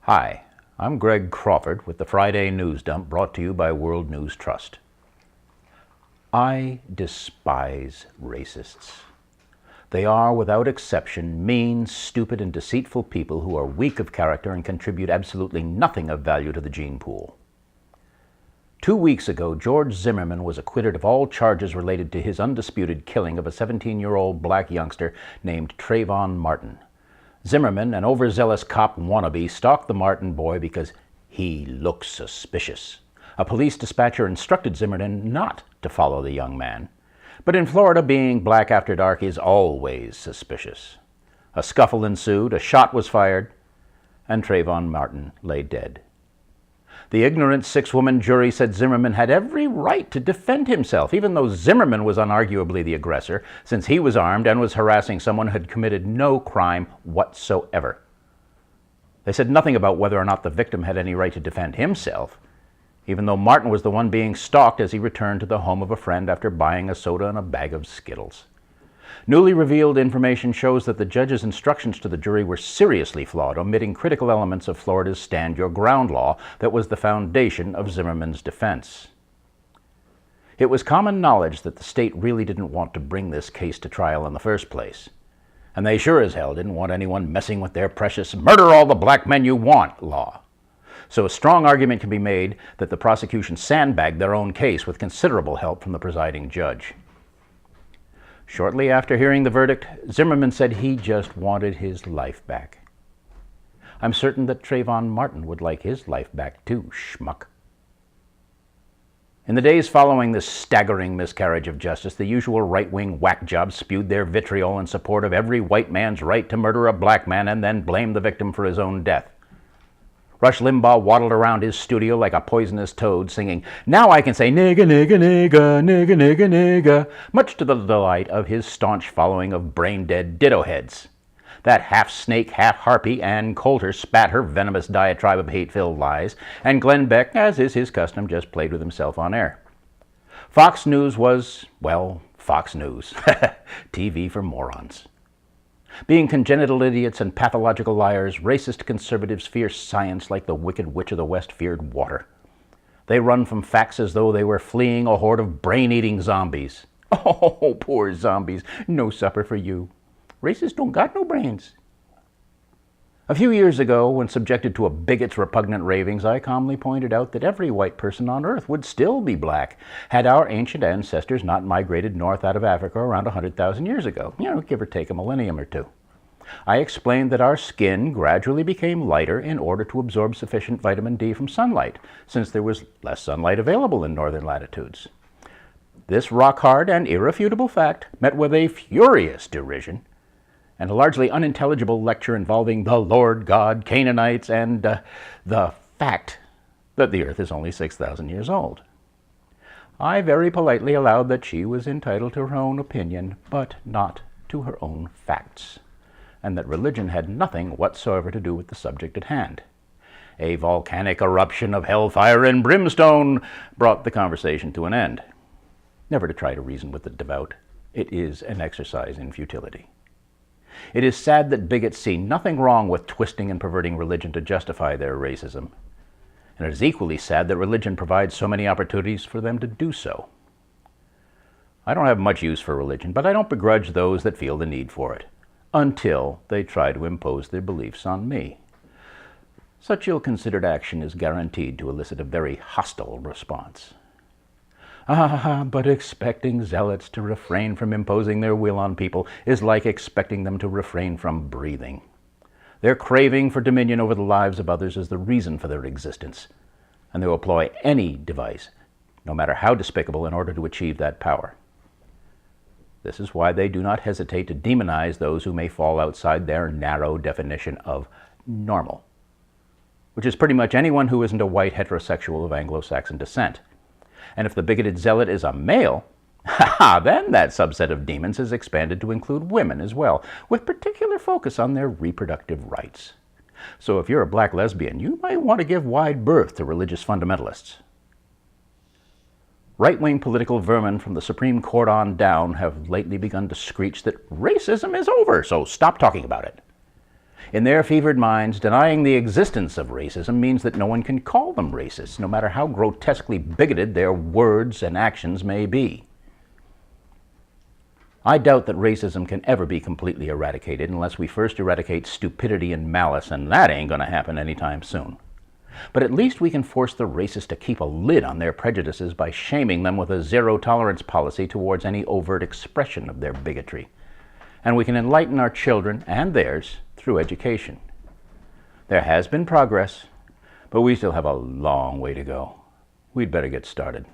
Hi, I'm Greg Crawford with the Friday News Dump, brought to you by World News Trust. I despise racists. They are, without exception, mean, stupid, and deceitful people who are weak of character and contribute absolutely nothing of value to the gene pool. 2 weeks ago, George Zimmerman was acquitted of all charges related to his undisputed killing of a 17-year-old black youngster named Trayvon Martin. Zimmerman, an overzealous cop wannabe, stalked the Martin boy because he looked suspicious. A police dispatcher instructed Zimmerman not to follow the young man. But in Florida, being black after dark is always suspicious. A scuffle ensued, a shot was fired, and Trayvon Martin lay dead. The ignorant six-woman jury said Zimmerman had every right to defend himself, even though Zimmerman was unarguably the aggressor, since he was armed and was harassing someone who had committed no crime whatsoever. They said nothing about whether or not the victim had any right to defend himself, even though Martin was the one being stalked as he returned to the home of a friend after buying a soda and a bag of Skittles. Newly revealed information shows that the judge's instructions to the jury were seriously flawed, omitting critical elements of Florida's Stand Your Ground law that was the foundation of Zimmerman's defense. It was common knowledge that the state really didn't want to bring this case to trial in the first place. And they sure as hell didn't want anyone messing with their precious murder all the black men you want law. So a strong argument can be made that the prosecution sandbagged their own case with considerable help from the presiding judge. Shortly after hearing the verdict, Zimmerman said he just wanted his life back. I'm certain that Trayvon Martin would like his life back too, schmuck. In the days following this staggering miscarriage of justice, the usual right-wing whack jobs spewed their vitriol in support of every white man's right to murder a black man and then blame the victim for his own death. Rush Limbaugh waddled around his studio like a poisonous toad, singing, "Now I can say nigga, nigga, nigga, nigga, nigga, nigga," much to the delight of his staunch following of brain-dead ditto heads. That half-snake, half-harpy Ann Coulter spat her venomous diatribe of hate-filled lies, and Glenn Beck, as is his custom, just played with himself on air. Fox News was, well, Fox News. TV for morons. Being congenital idiots and pathological liars, racist conservatives fear science like the Wicked Witch of the West feared water. They run from facts as though they were fleeing a horde of brain-eating zombies. Oh, poor zombies, no supper for you. Racists don't got no brains. A few years ago, when subjected to a bigot's repugnant ravings, I calmly pointed out that every white person on Earth would still be black had our ancient ancestors not migrated north out of Africa around 100,000 years ago, give or take a millennium or two. I explained that our skin gradually became lighter in order to absorb sufficient vitamin D from sunlight, since there was less sunlight available in northern latitudes. This rock-hard and irrefutable fact met with a furious derision, and a largely unintelligible lecture involving the Lord God, Canaanites, and the fact that the Earth is only 6,000 years old. I very politely allowed that she was entitled to her own opinion, but not to her own facts, and that religion had nothing whatsoever to do with the subject at hand. A volcanic eruption of hellfire and brimstone brought the conversation to an end. Never to try to reason with the devout. It is an exercise in futility. It is sad that bigots see nothing wrong with twisting and perverting religion to justify their racism. And it is equally sad that religion provides so many opportunities for them to do so. I don't have much use for religion, but I don't begrudge those that feel the need for it, until they try to impose their beliefs on me. Such ill-considered action is guaranteed to elicit a very hostile response. But expecting zealots to refrain from imposing their will on people is like expecting them to refrain from breathing. Their craving for dominion over the lives of others is the reason for their existence, and they will employ any device, no matter how despicable, in order to achieve that power. This is why they do not hesitate to demonize those who may fall outside their narrow definition of normal, which is pretty much anyone who isn't a white heterosexual of Anglo-Saxon descent. And if the bigoted zealot is a male, then that subset of demons is expanded to include women as well, with particular focus on their reproductive rights. So if you're a black lesbian, you might want to give wide berth to religious fundamentalists. Right-wing political vermin from the Supreme Court on down have lately begun to screech that racism is over, so stop talking about it. In their fevered minds, denying the existence of racism means that no one can call them racist, no matter how grotesquely bigoted their words and actions may be. I doubt that racism can ever be completely eradicated unless we first eradicate stupidity and malice, and that ain't going to happen anytime soon. But at least we can force the racists to keep a lid on their prejudices by shaming them with a zero-tolerance policy towards any overt expression of their bigotry. And we can enlighten our children and theirs through education. There has been progress, but we still have a long way to go. We'd better get started.